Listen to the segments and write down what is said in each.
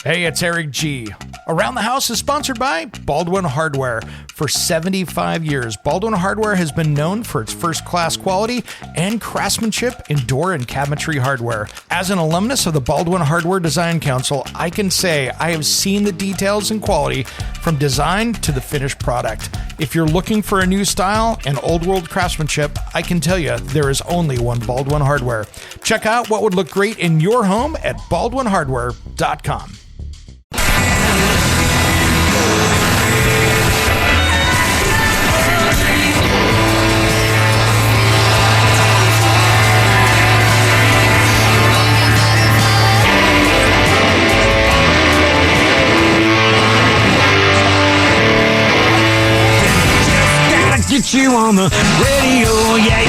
Hey, it's Eric G. Around the House is sponsored by Baldwin Hardware. For 75 years, Baldwin Hardware has been known for its first-class quality and craftsmanship in door and cabinetry hardware. As an alumnus of the Baldwin Hardware Design Council, I can say I have seen the details and quality from design to the finished product. If you're looking for a new style and old-world craftsmanship, I can tell you there is only one Baldwin Hardware. Check out what would look great in your home at baldwinhardware.com. Get you on the radio, yeah, you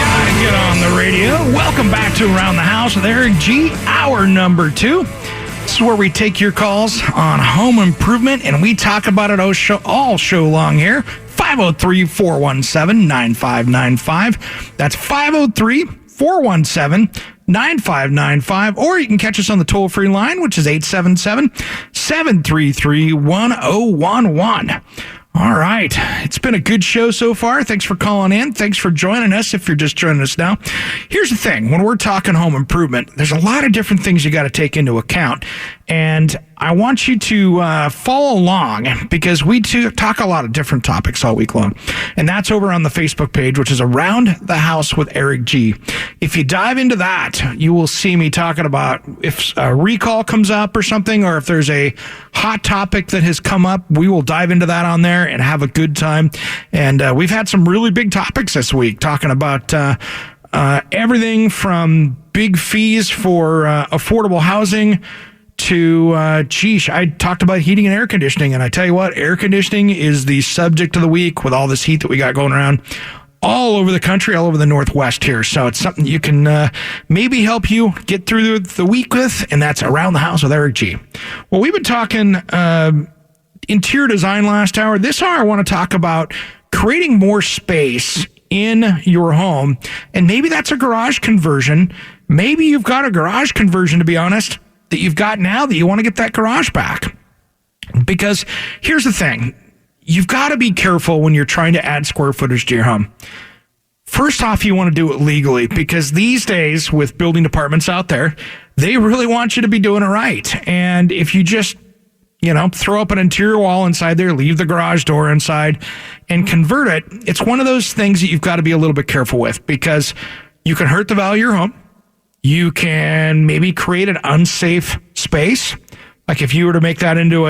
gotta get on the radio. Welcome back to Around the House with Eric G, hour number 2. This is where we take your calls on home improvement, and we talk about it all show long here. 503-417-9595. That's 503-417-9595. Or you can catch us on the toll-free line, which is 877-733-1011. All right. It's been a good show so far. Thanks for calling in. Thanks for joining us if you're just joining us now. Here's the thing. When we're talking home improvement, there's a lot of different things you got to take into account. And I want you to follow along because we talk a lot of different topics all week long. And that's over on the Facebook page, which is Around the House with Eric G. If you dive into that, you will see me talking about if a recall comes up or something, or if there's a hot topic that has come up, we will dive into that on there and have a good time. And we've had some really big topics this week talking about everything from big fees for affordable housing to, I talked about heating and air conditioning, and I tell you what, air conditioning is the subject of the week with all this heat that we got going around all over the country, all over the Northwest here. So it's something you can maybe help you get through the week with, and that's Around the House with Eric G. Well, we've been talking interior design last hour. This hour, I want to talk about creating more space in your home, and maybe that's a garage conversion. Maybe you've got a garage conversion, to be honest, that you've got now that you want to get that garage back. Because here's the thing. You've got to be careful when you're trying to add square footage to your home. First off, you want to do it legally, because these days with building departments out there, they really want you to be doing it right. And if you just, throw up an interior wall inside there, leave the garage door inside and convert it, it's one of those things that you've got to be a little bit careful with, because you can hurt the value of your home. You can maybe create an unsafe space. Like if you were to make that into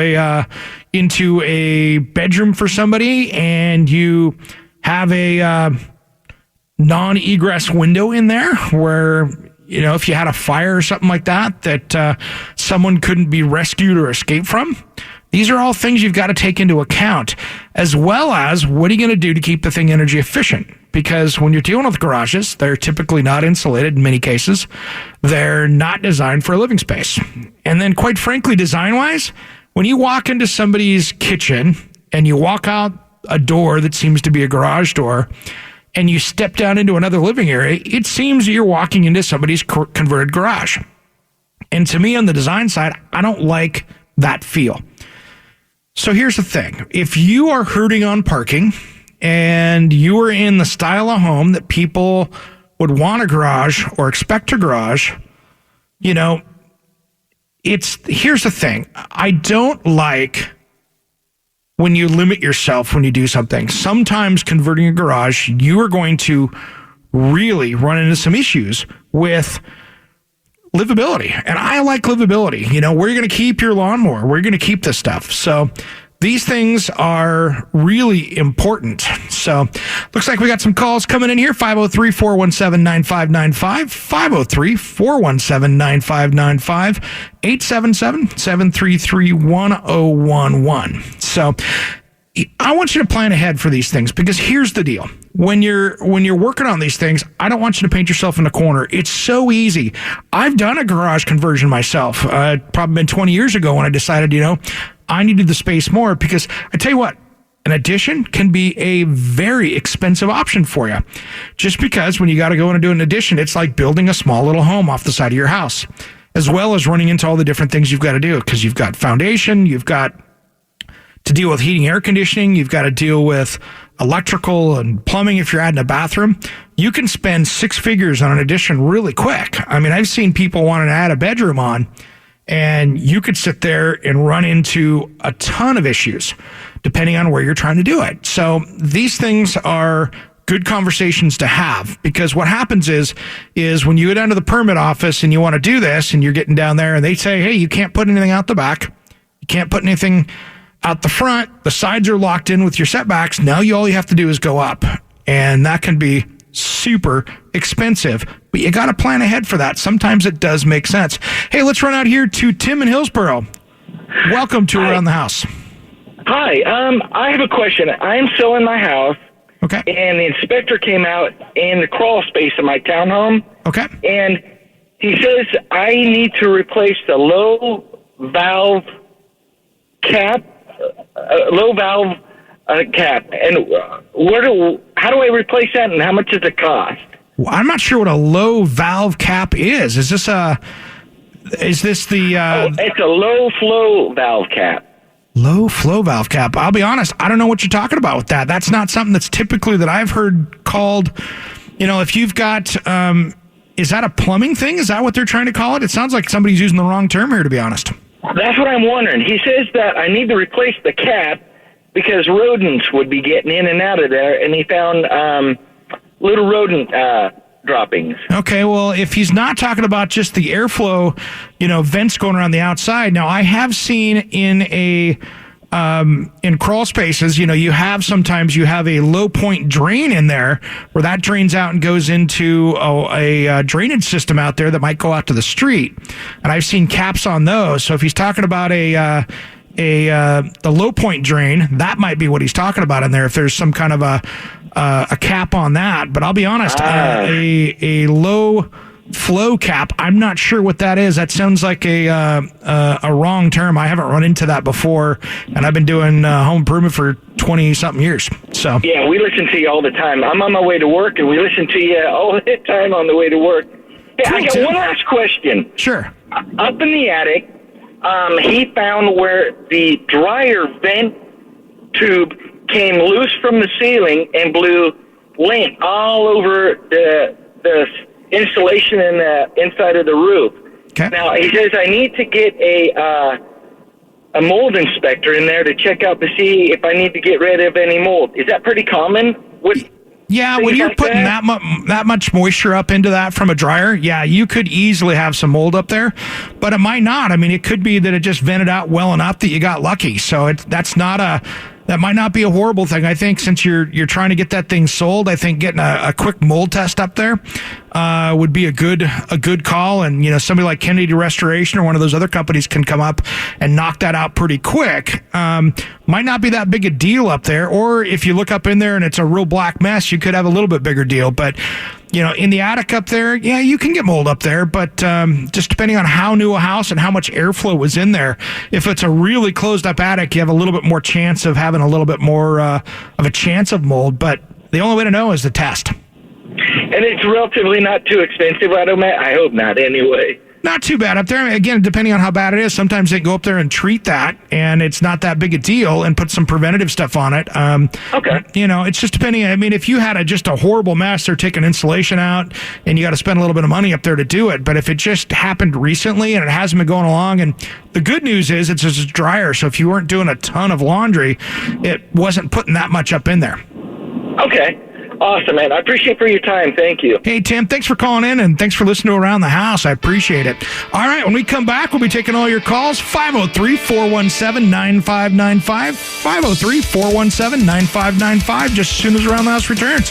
a bedroom for somebody, and you have a non-egress window in there where, if you had a fire or something like that someone couldn't be rescued or escape from. These are all things you've got to take into account, as well as what are you going to do to keep the thing energy efficient? Because when you're dealing with garages, they're typically not insulated in many cases. They're not designed for a living space. And then quite frankly, design-wise, when you walk into somebody's kitchen and you walk out a door that seems to be a garage door and you step down into another living area, it seems you're walking into somebody's converted garage. And to me, on the design side, I don't like that feel. So here's the thing. If you are hurting on parking and you are in the style of home that people would want a garage or expect a garage, here's the thing. I don't like when you limit yourself when you do something. Sometimes converting a garage, you are going to really run into some issues with livability. And I like livability. Where you're going to keep your lawnmower, where you're going to keep this stuff. So these things are really important. So looks like we got some calls coming in here. 503-417-9595. 503-417-9595. 877-733-1011. So I want you to plan ahead for these things, because here's the deal. When you're working on these things, I don't want you to paint yourself in a corner. It's so easy. I've done a garage conversion myself. Probably been 20 years ago when I decided, I needed the space more, because I tell you what, an addition can be a very expensive option for you. Just because when you got to go in and do an addition, it's like building a small little home off the side of your house. as well as running into all the different things you've got to do, because you've got foundation, you've got to deal with heating, air conditioning, you've got to deal with electrical and plumbing if you're adding a bathroom. You can spend six figures on an addition really quick. I mean, I've seen people wanting to add a bedroom on, and you could sit there and run into a ton of issues depending on where you're trying to do it. So these things are good conversations to have, because what happens is when you go down to the permit office and you want to do this and you're getting down there and they say, hey, you can't put anything out the back. You can't put anything out the front. The sides are locked in with your setbacks. Now all you have to do is go up, and that can be super expensive, but you got to plan ahead for that. Sometimes it does make sense. Hey, let's run out here to Tim in Hillsboro. Welcome to Around the House. Hi, I have a question. I'm selling my house. Okay. And the inspector came out in the crawl space of my townhome. Okay. And he says I need to replace the low valve cap. And how do I replace that, and how much does it cost? Well, I'm not sure what a low valve cap is. Is this the? It's a low flow valve cap. Low flow valve cap. I'll be honest, I don't know what you're talking about with that. That's not something that's typically that I've heard called. If you've got, is that a plumbing thing? Is that what they're trying to call it? It sounds like somebody's using the wrong term here, to be honest. That's what I'm wondering. He says that I need to replace the cap because rodents would be getting in and out of there, and he found little rodent droppings. Okay, well, if he's not talking about just the airflow, vents going around the outside. Now, I have seen in crawl spaces, sometimes you have a low point drain in there where that drains out and goes into a drainage system out there that might go out to the street. And I've seen caps on those. So if he's talking about the low point drain, that might be what he's talking about in there. If there's some kind of a cap on that, but I'll be honest, a low flow cap, I'm not sure what that is. That sounds like a wrong term. I haven't run into that before, and I've been doing home improvement for 20-something years. So yeah, we listen to you all the time. I'm on my way to work, and we listen to you all the time on the way to work. Hey, cool, I got one last question. Sure. Up in the attic, he found where the dryer vent tube came loose from the ceiling and blew lint all over the insulation in the inside of the roof. Okay. Now, he says I need to get a mold inspector in there to check out to see if I need to get rid of any mold. Is that pretty common? Yeah, when you're putting that much moisture up into that from a dryer, yeah, you could easily have some mold up there, but it might not. I mean, it could be that it just vented out well enough that you got lucky. So that might not be a horrible thing. I think since you're trying to get that thing sold, I think getting a quick mold test up there would be a good call. And somebody like Kennedy Restoration or one of those other companies can come up and knock that out pretty quick. Might not be that big a deal up there. Or if you look up in there and it's a real black mess, you could have a little bit bigger deal. But in the attic up there, yeah, you can get mold up there, but just depending on how new a house and how much airflow was in there, if it's a really closed up attic, you have a little bit more chance of having a little bit more of a chance of mold. But the only way to know is the test. And it's relatively not too expensive, I hope not anyway. Not too bad up there. Again, depending on how bad it is, sometimes they go up there and treat that, and it's not that big a deal, and put some preventative stuff on it. Okay. It's just depending. I mean, if you had just a horrible mess, they're taking insulation out, and you got to spend a little bit of money up there to do it. But if it just happened recently and it hasn't been going along, and the good news is it's just a dryer, so if you weren't doing a ton of laundry, it wasn't putting that much up in there. Okay. Awesome, man. I appreciate for your time. Thank you. Hey, Tim, thanks for calling in, and thanks for listening to Around the House. I appreciate it. All right, when we come back, we'll be taking all your calls. 503-417-9595. 503-417-9595, just as soon as Around the House returns.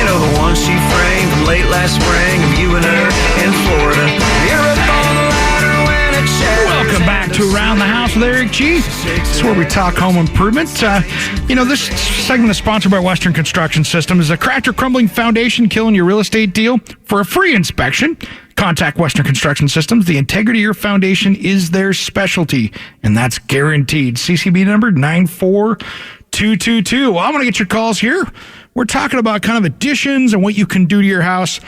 The one she framed from late last spring of you and her in Florida. You're up on the ladder when it shatters. Welcome back to Around the House with Eric G. This is where we talk home improvement. This segment is sponsored by Western Construction Systems. A cracked or crumbling foundation killing your real estate deal? For a free inspection, contact Western Construction Systems. The integrity of your foundation is their specialty, and that's guaranteed. CCB number 94222. Well, I'm going to get your calls here. We're talking about kind of additions and what you can do to your house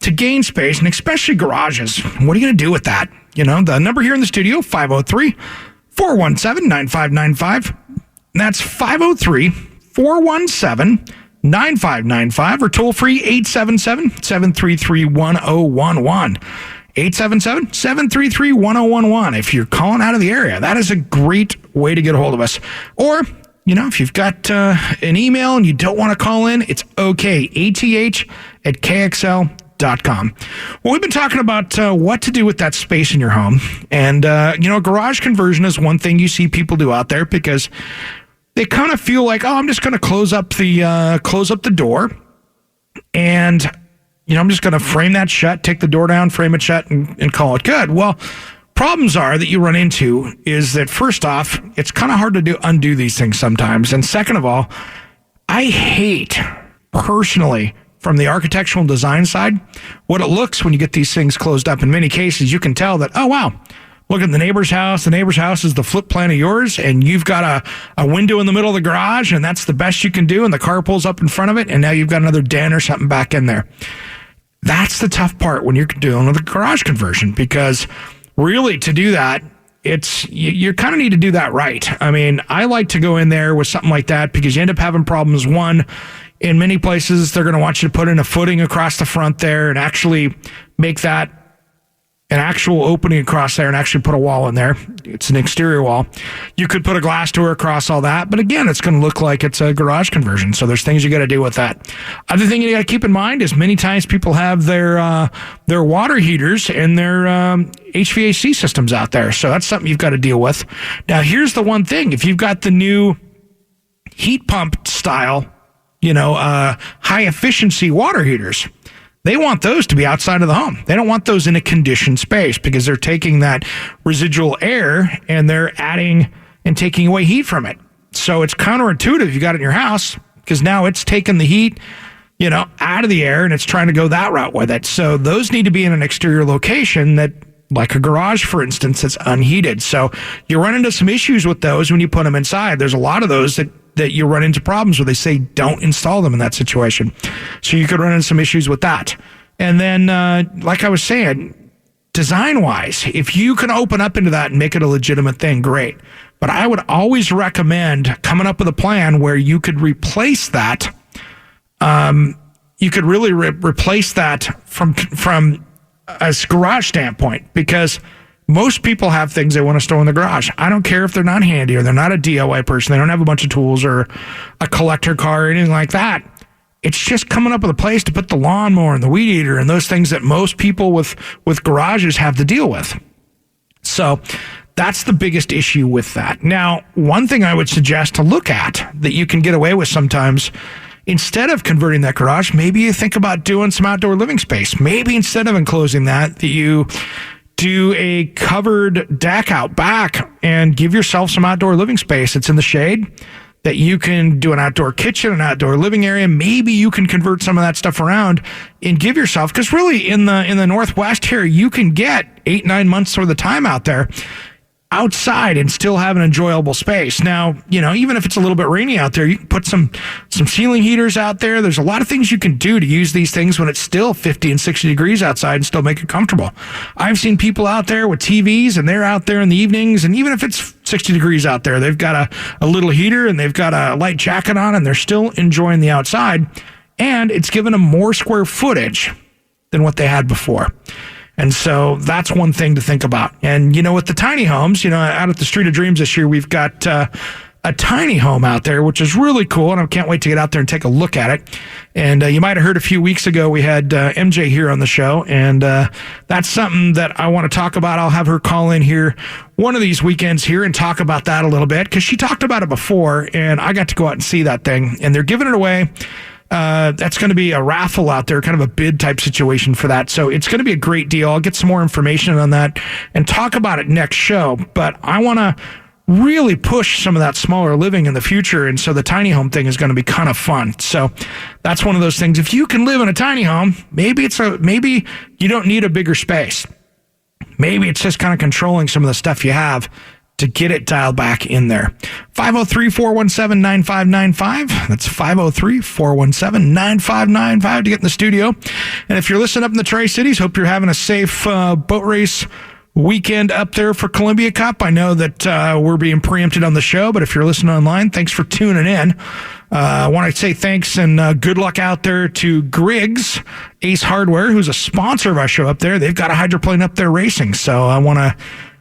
to gain space, and especially garages. What are you going to do with that? You know, the number here in the studio, 503-417-9595. That's 503-417-9595, or toll free 877-733-1011. 877-733-1011. If you're calling out of the area, that is a great way to get a hold of us. Or, you know, if you've got an email and you don't want to call in, it's okay. ATH@KXL.com. Well, we've been talking about what to do with that space in your home. And, you know, garage conversion is one thing you see people do out there because they kind of feel like, oh, I'm just going to close up the door and, you know, I'm just going to frame that shut, take the door down, frame it shut, and call it good. Well, problems are that you run into is that, first off, it's kind of hard to undo these things sometimes. And second of all, I hate, personally, from the architectural design side, what it looks when you get these things closed up. In many cases, you can tell that, oh, wow, look at the neighbor's house. The neighbor's house is the flip plan of yours, and you've got a window in the middle of the garage, and that's the best you can do, and the car pulls up in front of it, and now you've got another den or something back in there. That's the tough part when you're doing with a garage conversion, because really to do that, you kind of need to do that right. I mean, I like to go in there with something like that because you end up having problems. One, in many places, they're going to want you to put in a footing across the front there and actually make that an actual opening across there and actually put a wall in there. It's an exterior wall. You could put a glass door across all that, but again, it's going to look like it's a garage conversion. So there's things you got to do with that. Other thing you got to keep in mind is many times people have their water heaters and their HVAC systems out there. So that's something you've got to deal with. Now, here's the one thing. If you've got the new heat pump style, you know, high efficiency water heaters, they want those to be outside of the home. They don't want those in a conditioned space because they're taking that residual air and they're adding and taking away heat from it. So it's counterintuitive. You got it in your house because now it's taking the heat, you know, out of the air and it's trying to go that route with it. So those need to be in an exterior location that, like a garage, for instance, that's unheated. So you run into some issues with those when you put them inside. There's a lot of those that you run into problems where they say don't install them in that situation. So you could run into some issues with that. And then, like I was saying, design-wise, if you can open up into that and make it a legitimate thing, great. But I would always recommend coming up with a plan where you could replace that. You could really replace that from a garage standpoint, because most people have things they want to store in the garage. I don't care if they're not handy or they're not a DIY person. They don't have a bunch of tools or a collector car or anything like that. It's just coming up with a place to put the lawnmower and the weed eater and those things that most people with garages have to deal with. So that's the biggest issue with that. Now, one thing I would suggest to look at that you can get away with sometimes, instead of converting that garage, maybe you think about doing some outdoor living space. Maybe instead of enclosing that you do a covered deck out back and give yourself some outdoor living space. It's in the shade that you can do an outdoor kitchen, an outdoor living area. Maybe you can convert some of that stuff around and give yourself, because really in the Northwest here, you can get 8-9 months worth of time out there outside and still have an enjoyable space. Now, you know, even if it's a little bit rainy out there, you can put some ceiling heaters out there. There's a lot of things you can do to use these things when it's still 50 and 60 degrees outside and still make it comfortable. I've seen people out there with TVs and they're out there in the evenings, and even if it's 60 degrees out there, they've got a little heater and they've got a light jacket on and they're still enjoying the outside, and it's given them more square footage than what they had before. And so that's one thing to think about. And, you know, with the tiny homes, you know, out at the Street of Dreams this year, we've got a tiny home out there, which is really cool. And I can't wait to get out there and take a look at it. And you might have heard a few weeks ago, we had MJ here on the show. And that's something that I want to talk about. I'll have her call in here one of these weekends here and talk about that a little bit, because she talked about it before and I got to go out and see that thing. And they're giving it away. That's going to be a raffle out there, kind of a bid type situation for that. So it's going to be a great deal. I'll get some more information on that and talk about it next show. But I want to really push some of that smaller living in the future. And so the tiny home thing is going to be kind of fun. So that's one of those things. If you can live in a tiny home, maybe you don't need a bigger space. Maybe it's just kind of controlling some of the stuff you have to get it dialed back in there. 503-417-9595. That's 503-417-9595 to get in the studio. And if you're listening up in the Tri-Cities, hope you're having a safe boat race weekend up there for Columbia Cup. I know that we're being preempted on the show, but if you're listening online, thanks for tuning in. I want to say thanks and good luck out there to Griggs Ace Hardware, who's a sponsor of our show up there. They've got a hydroplane up there racing, so I want to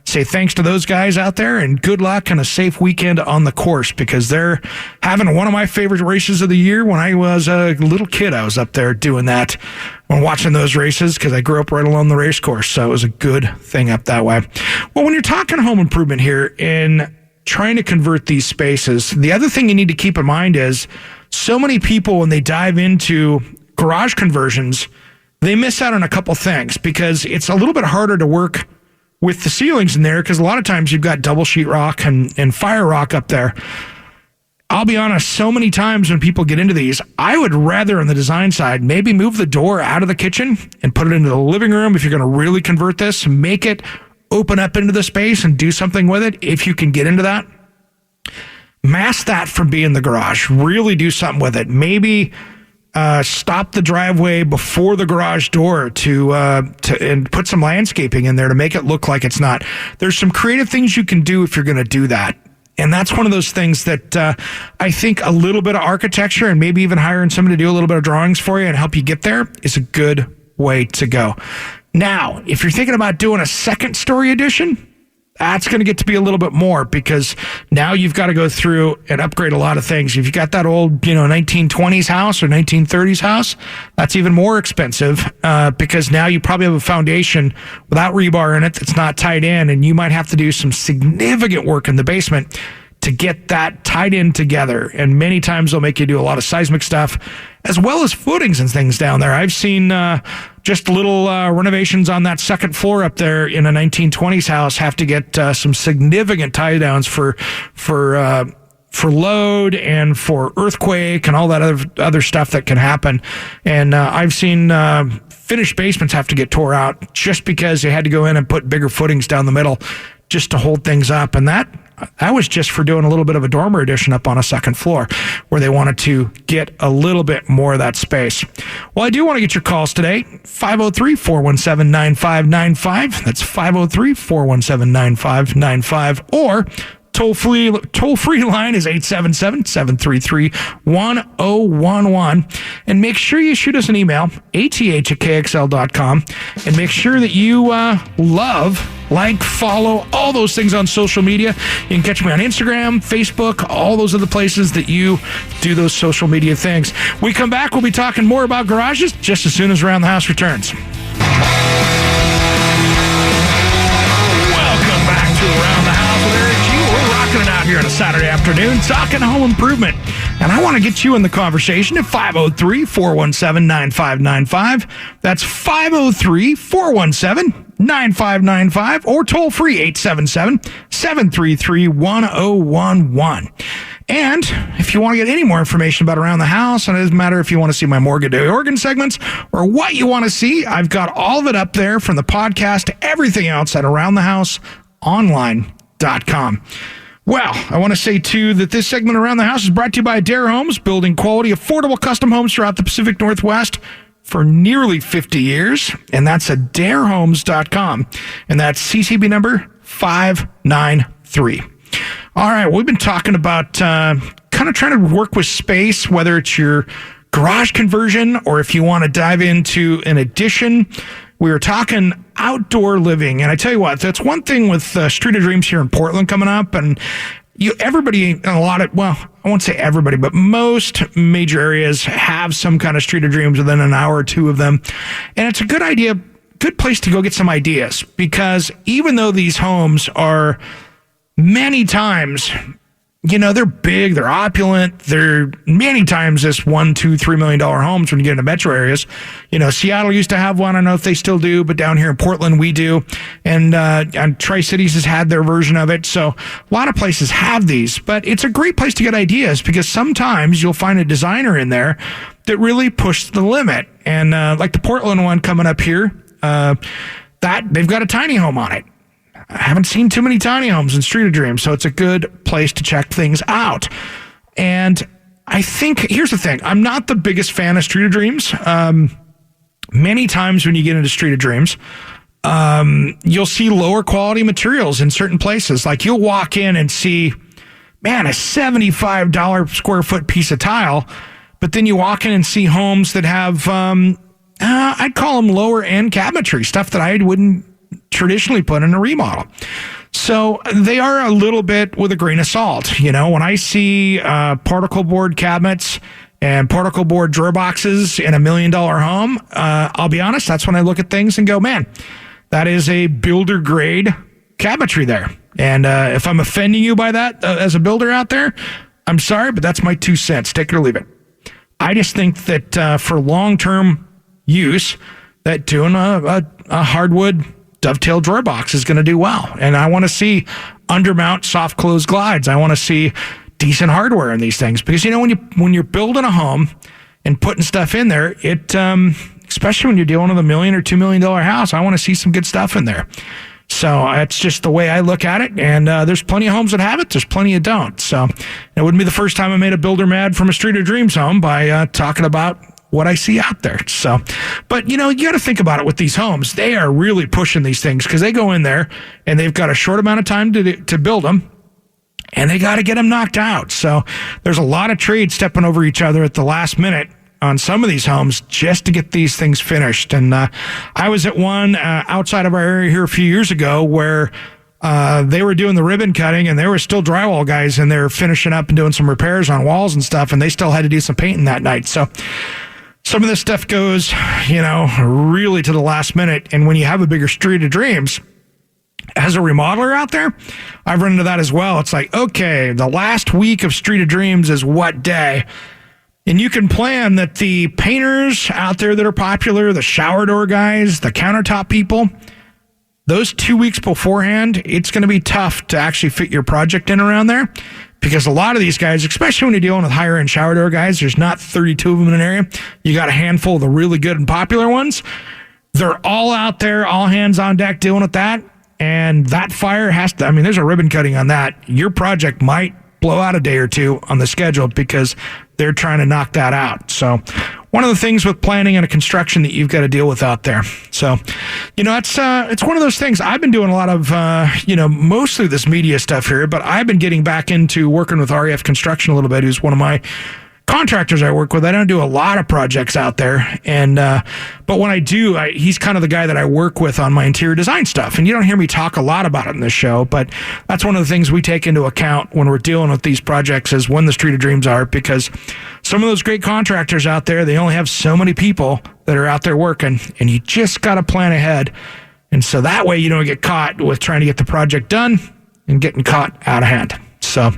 say thanks to those guys out there and good luck and a safe weekend on the course, because they're having one of my favorite races of the year. When I was a little kid, I was up there doing that and watching those races because I grew up right along the race course. So it was a good thing up that way. Well, when you're talking home improvement here and trying to convert these spaces, the other thing you need to keep in mind is so many people, when they dive into garage conversions, they miss out on a couple things because it's a little bit harder to work with the ceilings in there, because a lot of times you've got double sheetrock and fire rock up there. I'll be honest, so many times when people get into these, I would rather on the design side maybe move the door out of the kitchen and put it into the living room. If you're going to really convert this, make it open up into the space and do something with it. If you can get into that, mask that from being the garage. Really do something with it. Maybe stop the driveway before the garage door to and put some landscaping in there to make it look like it's not. There's some creative things you can do if you're going to do that. And that's one of those things that I think a little bit of architecture and maybe even hiring somebody to do a little bit of drawings for you and help you get there is a good way to go. Now, if you're thinking about doing a second story addition, that's going to get to be a little bit more, because now you've got to go through and upgrade a lot of things. If you got that old, 1920s house or 1930s house, that's even more expensive because now you probably have a foundation without rebar in it that's not tied in, and you might have to do some significant work in the basement to get that tied in together. And many times they'll make you do a lot of seismic stuff as well as footings and things down there. I've seen just little renovations on that second floor up there in a 1920s house have to get some significant tie downs for load and for earthquake and all that other stuff that can happen. And I've seen finished basements have to get tore out just because they had to go in and put bigger footings down the middle just to hold things up. And that was just for doing a little bit of a dormer addition up on a second floor where they wanted to get a little bit more of that space. Well, I do want to get your calls today. 503-417-9595. That's 503-417-9595. Or toll-free line is 877-733-1011. And make sure you shoot us an email, ath@kxl.com, and make sure that you follow, all those things on social media. You can catch me on Instagram, Facebook, all those other places that you do those social media things. We come back, we'll be talking more about garages just as soon as Around the House returns. Welcome back to Around the House with Eric G. We're rocking it out here on a Saturday afternoon, talking home improvement. And I want to get you in the conversation at 503-417-9595. That's 503-417-9595, or toll free 877-733-1011. And if you want to get any more information about Around the House, and it doesn't matter if you want to see my Morgan to Organ segments or what you want to see, I've got all of it up there, from the podcast to everything else, at aroundthehouseonline.com. Well, I want to say, too, that this segment Around the House is brought to you by Adair Homes, building quality, affordable custom homes throughout the Pacific Northwest for nearly 50 years. And that's adairhomes.com. And that's CCB number 593. All right, we've been talking about kind of trying to work with space, whether it's your garage conversion or if you want to dive into an addition. We were talking outdoor living, and I tell you what, that's one thing with Street of Dreams here in Portland coming up, and everybody, I won't say everybody, but most major areas have some kind of Street of Dreams within an hour or two of them, and it's a good idea, good place to go get some ideas, because even though these homes are many times, they're big, they're opulent, they're many times this $1, $2, $3 million homes when you get into metro areas. Seattle used to have one. I don't know if they still do, but down here in Portland, we do. And Tri-Cities has had their version of it. So a lot of places have these, but it's a great place to get ideas, because sometimes you'll find a designer in there that really pushed the limit. And like the Portland one coming up here, that they've got a tiny home on it. I haven't seen too many tiny homes in Street of Dreams, so it's a good place to check things out. And I think, here's the thing, I'm not the biggest fan of Street of Dreams. Many times when you get into Street of Dreams, you'll see lower quality materials in certain places. Like you'll walk in and see, man, a $75 square foot piece of tile, but then you walk in and see homes that have, I'd call them lower end cabinetry, stuff that I wouldn't traditionally put in a remodel. So they are a little bit with a grain of salt. You know, when I see particle board cabinets and particle board drawer boxes in $1 million home, I'll be honest, that's when I look at things and go, man, that is a builder grade cabinetry there. And if I'm offending you by that as a builder out there, I'm sorry, but that's my 2 cents. Take it or leave it. I just think that for long-term use, that doing a hardwood dovetail drawer box is going to do well. And I want to see undermount soft close glides. I want to see decent hardware in these things, because, you know, when you're building a home and putting stuff in there, it, especially when you're dealing with $1 million or $2 million house, I want to see some good stuff in there. So that's just the way I look at it. And there's plenty of homes that have it. There's plenty that don't. So it wouldn't be the first time I made a builder mad from a Street of Dreams home by talking about what I see out there. So, but you know, you got to think about it with these homes. They are really pushing these things because they go in there and they've got a short amount of time to build them, and they got to get them knocked out. So there's a lot of trades stepping over each other at the last minute on some of these homes just to get these things finished. And I was at one outside of our area here a few years ago where they were doing the ribbon cutting, and there were still drywall guys in there finishing up and doing some repairs on walls and stuff, and they still had to do some painting that night. So some of this stuff goes, you know, really to the last minute. And when you have a bigger Street of Dreams, as a remodeler out there, I've run into that as well. It's like, okay, the last week of Street of Dreams is what day? And you can plan that the painters out there that are popular, the shower door guys, the countertop people, those 2 weeks beforehand, it's going to be tough to actually fit your project in around there, because a lot of these guys, especially when you're dealing with higher end shower door guys, there's not 32 of them in an area. You got a handful of the really good and popular ones. They're all out there, all hands on deck dealing with that. And that fire has to, I mean, there's a ribbon cutting on that. Your project might blow out a day or two on the schedule because they're trying to knock that out. So one of the things with planning and a construction that you've got to deal with out there. So, you know, it's one of those things. I've been doing a lot of, mostly this media stuff here, but I've been getting back into working with REF Construction a little bit, who's one of my contractors I work with. I don't do a lot of projects out there, and but when I do, he's kind of the guy that I work with on my interior design stuff. And you don't hear me talk a lot about it in this show, but that's one of the things we take into account when we're dealing with these projects, is when the Street of Dreams are, because some of those great contractors out there, they only have so many people that are out there working, and you just got to plan ahead. And so that way you don't get caught with trying to get the project done and getting caught out of hand. So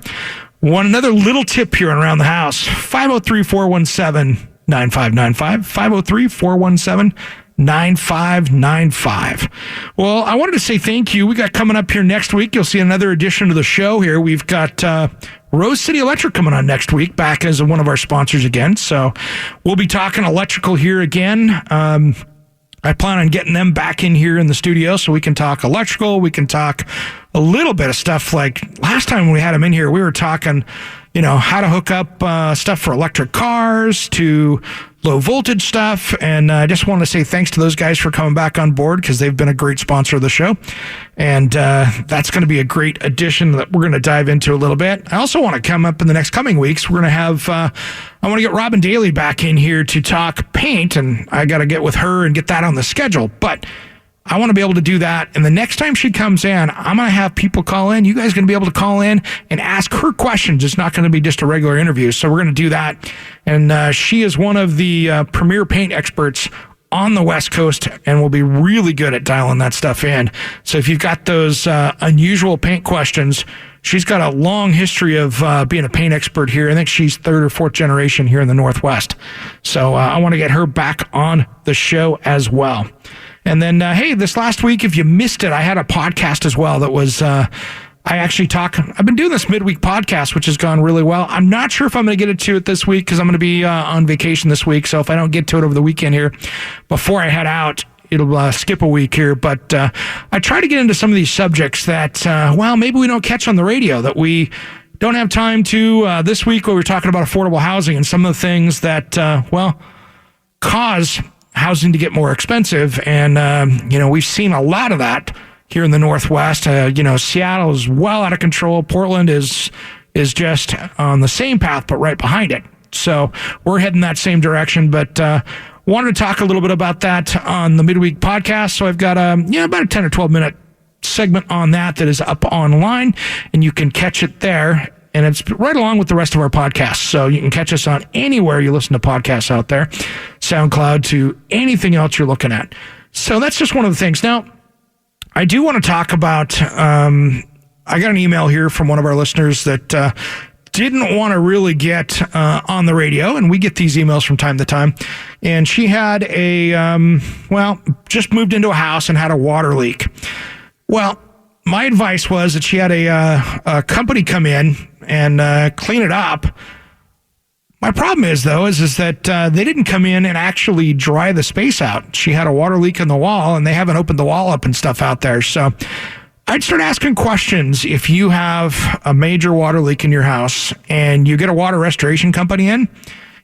another little tip here around the house, 503-417-9595, 503-417-9595. Well, I wanted to say thank you. We got coming up here next week, you'll see another edition of the show here. We've got Rose City Electric coming on next week, back as one of our sponsors again. So we'll be talking electrical here again. I plan on getting them back in here in the studio so we can talk electrical. We can talk a little bit of stuff. Like last time when we had them in here, we were talking, you know, how to hook up stuff for electric cars to low voltage stuff. And I just want to say thanks to those guys for coming back on board, because they've been a great sponsor of the show. And that's going to be a great addition that we're going to dive into a little bit. I also want to come up in the next coming weeks. We're going to have, I want to get Robin Daly back in here to talk paint, and I got to get with her and get that on the schedule. But I want to be able to do that. And the next time she comes in, I'm going to have people call in. You guys are going to be able to call in and ask her questions. It's not going to be just a regular interview. So we're going to do that. And she is one of the premier paint experts on the West Coast, and will be really good at dialing that stuff in. So if you've got those unusual paint questions, she's got a long history of being a paint expert here. I think she's third or fourth generation here in the Northwest. So I want to get her back on the show as well. And then, hey, this last week, if you missed it, I had a podcast as well that was, I've been doing this midweek podcast, which has gone really well. I'm not sure if I'm going to get to it this week, because I'm going to be on vacation this week. So if I don't get to it over the weekend here before I head out, it'll skip a week here, but I try to get into some of these subjects that, maybe we don't catch on the radio, that we don't have time to. This week we were talking about affordable housing and some of the things that, cause housing to get more expensive. And, we've seen a lot of that here in the Northwest. Seattle is well out of control. Portland is just on the same path, but right behind it. So we're heading that same direction, but wanted to talk a little bit about that on the midweek podcast. So I've got about a 10 or 12 minute segment on that is up online, and you can catch it there. And it's right along with the rest of our podcasts. So you can catch us on anywhere you listen to podcasts out there, SoundCloud to anything else you're looking at. So that's just one of the things. Now, I do want to talk about, I got an email here from one of our listeners that didn't want to really get on the radio, and we get these emails from time to time. And she had just moved into a house and had a water leak. Well, my advice was that she had a company come in and clean it up. My problem is that they didn't come in and actually dry the space out. She had a water leak in the wall, and they haven't opened the wall up and stuff out there. So I'd start asking questions if you have a major water leak in your house and you get a water restoration company in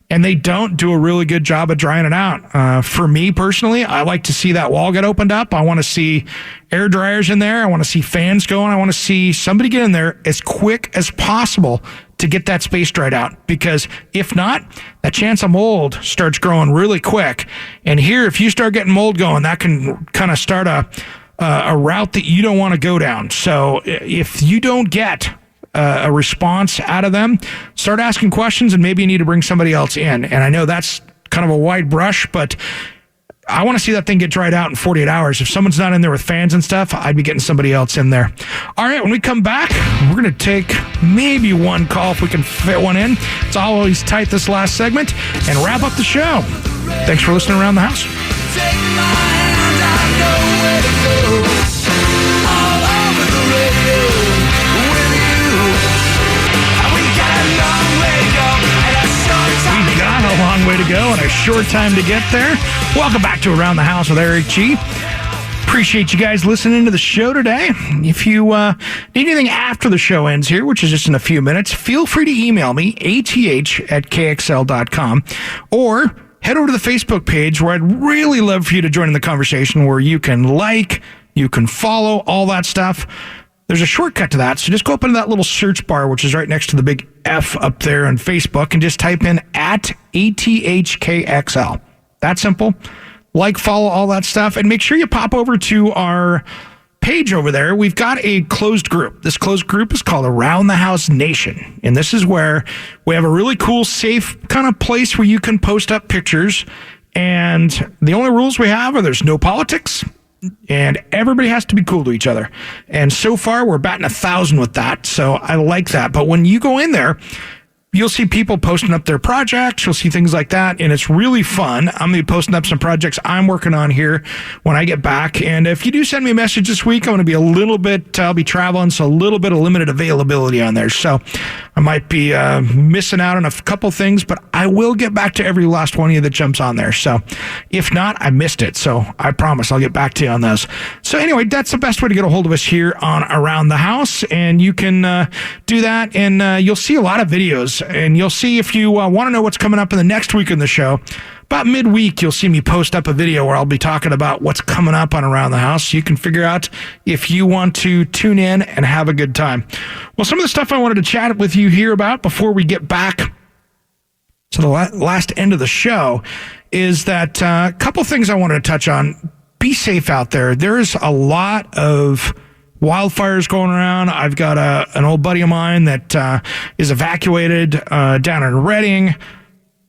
and they don't do a really good job of drying it out. For me personally, I like to see that wall get opened up. I want to see air dryers in there. I want to see fans going. I want to see somebody get in there as quick as possible to get that space dried out, because if not, that chance of mold starts growing really quick. And here, if you start getting mold going, that can kind of start a route that you don't want to go down. So if you don't get a response out of them, start asking questions, and maybe you need to bring somebody else in. And I know that's kind of a wide brush, but I want to see that thing get dried out in 48 hours. If someone's not in there with fans and stuff, I'd be getting somebody else in there. All right, when we come back, we're going to take maybe one call if we can fit one in. It's always tight this last segment, and wrap up the show. Thanks for listening Around the House. Take my hand, I know where to go. All over the radio with you. We got a long way to go and a short time. We got a long way to go and a short time to get there. Welcome back to Around the House with Eric G. Appreciate you guys listening to the show today. If you need anything after the show ends here, which is just in a few minutes, feel free to email me, ath@kxl.com, or head over to the Facebook page, where I'd really love for you to join in the conversation, where you can you can follow, all that stuff. There's a shortcut to that, so just go up into that little search bar, which is right next to the big F up there on Facebook, and just type in @ATHKXL. That simple. Follow, all that stuff, and make sure you pop over to our page over there. We've got a closed group. This closed group is called Around the House Nation, and this is where we have a really cool, safe kind of place where you can post up pictures, and the only rules we have are there's no politics, and everybody has to be cool to each other. And so far, we're batting 1,000 with that, so I like that. But when you go in there, you'll see people posting up their projects. You'll see things like that, and it's really fun. I'm going to be posting up some projects I'm working on here when I get back. And if you do send me a message this week, I'm going to be I'll be traveling, so a little bit of limited availability on there. So I might be missing out on a couple things, but I will get back to every last one of you that jumps on there. So if not, I missed it. So I promise I'll get back to you on those. So anyway, that's the best way to get a hold of us here on Around the House. And you can do that, and you'll see a lot of videos. And you'll see, if you want to know what's coming up in the next week in the show, about midweek, you'll see me post up a video where I'll be talking about what's coming up on Around the House. You can figure out if you want to tune in and have a good time. Well, some of the stuff I wanted to chat with you here about before we get back to the last end of the show is that a couple things I wanted to touch on. Be safe out there. There's a lot of wildfires going around. I've got an old buddy of mine that is evacuated down in Redding.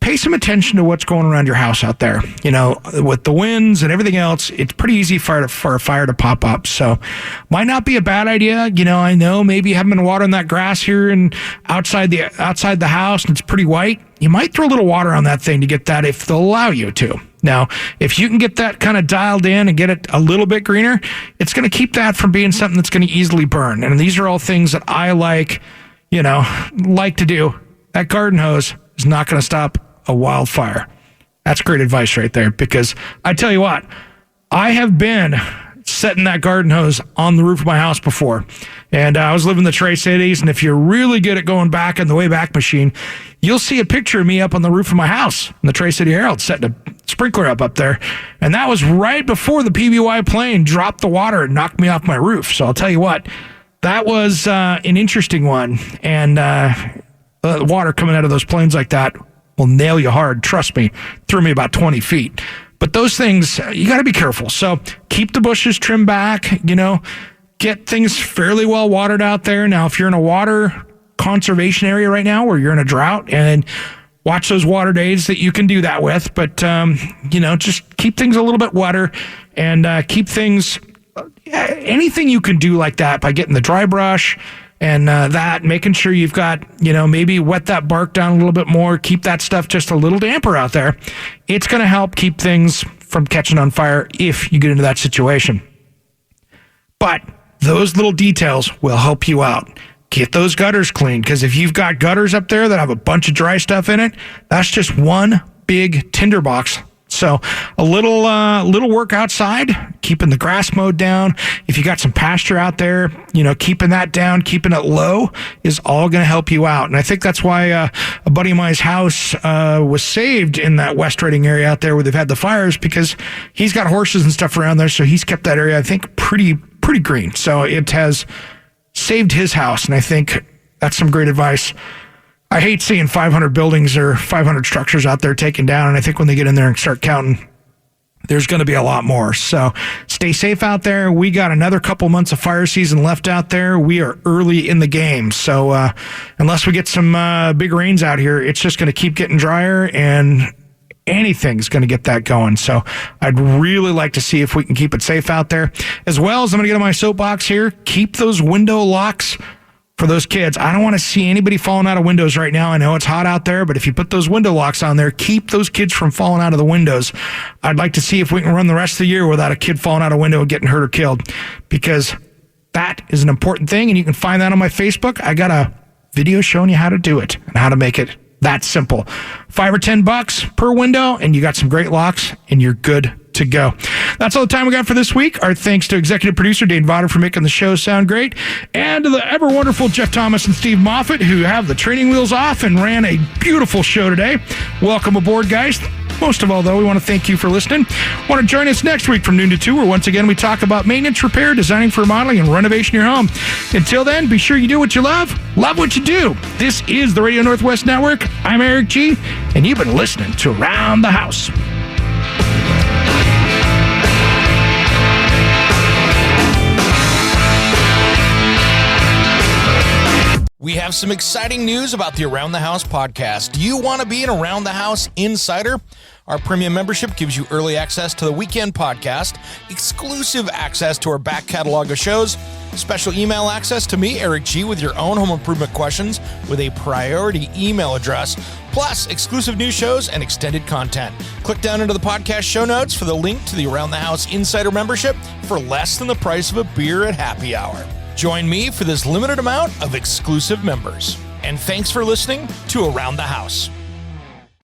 Pay some attention to what's going around your house out there. You know, with the winds and everything else, it's pretty easy for a fire to pop up. So might not be a bad idea. You know, I know maybe you haven't been watering that grass here and outside the house, and it's pretty white. You might throw a little water on that thing to get that, if they'll allow you to. Now, if you can get that kind of dialed in and get it a little bit greener, it's going to keep that from being something that's going to easily burn. And these are all things that I like to do. That garden hose is not going to stop a wildfire. That's great advice right there, because I tell you what, I have been setting that garden hose on the roof of my house before. And I was living in the Tri-Cities, and if you're really good at going back in the Wayback Machine, you'll see a picture of me up on the roof of my house in the Tri-City Herald setting a sprinkler up there. And that was right before the PBY plane dropped the water and knocked me off my roof. So I'll tell you what, that was an interesting one. And the water coming out of those planes like that will nail you hard. Trust me, threw me about 20 feet. But those things, you got to be careful. So keep the bushes trimmed back, get things fairly well watered out there. Now, if you're in a water conservation area right now where you're in a drought, and watch those water days that you can do that with. But, just keep things a little bit wetter and keep things, anything you can do like that by getting the dry brush and making sure you've got, maybe wet that bark down a little bit more, keep that stuff just a little damper out there. It's going to help keep things from catching on fire if you get into that situation. But those little details will help you out. Get those gutters cleaned, because if you've got gutters up there that have a bunch of dry stuff in it, that's just one big tinderbox. So a little work outside, keeping the grass mowed down. If you got some pasture out there, keeping that down, keeping it low is all going to help you out. And I think that's why a buddy of mine's house was saved in that West Reading area out there where they've had the fires, because he's got horses and stuff around there. So he's kept that area, I think, pretty green. So it has saved his house. And I think that's some great advice. I hate seeing 500 buildings or 500 structures out there taken down. And I think when they get in there and start counting, there's going to be a lot more. So stay safe out there. We got another couple months of fire season left out there. We are early in the game. So unless we get some big rains out here, it's just going to keep getting drier, and anything's going to get that going. So I'd really like to see if we can keep it safe out there. As well as, I'm going to get on my soapbox here, keep those window locks for those kids. I don't want to see anybody falling out of windows right now. I know it's hot out there, but if you put those window locks on there, keep those kids from falling out of the windows. I'd like to see if we can run the rest of the year without a kid falling out a window and getting hurt or killed, because that is an important thing. And you can find that on my Facebook. I got a video showing you how to do it and how to make it that simple. $5 or $10 per window, and you got some great locks, and you're good to go. That's all the time we got for this week. Our thanks to executive producer Dane Vodder for making the show sound great, and to the ever wonderful Jeff Thomas and Steve Moffat, who have the training wheels off and ran a beautiful show today. Welcome aboard, guys. Most of all, though, we want to thank you for listening. Want to join us next week from noon to 2, where once again we talk about maintenance, repair, designing for remodeling, and renovation of your home. Until then, be sure you do what you love what you do. This is the Radio Northwest Network. I'm Eric G., and you've been listening to Around the House. We have some exciting news about the Around the House podcast. Do you want to be an Around the House insider? Our premium membership gives you early access to the weekend podcast, exclusive access to our back catalog of shows, special email access to me, Eric G., with your own home improvement questions with a priority email address, plus exclusive new shows and extended content. Click down into the podcast show notes for the link to the Around the House Insider membership for less than the price of a beer at happy hour. Join me for this limited amount of exclusive members. And thanks for listening to Around the House.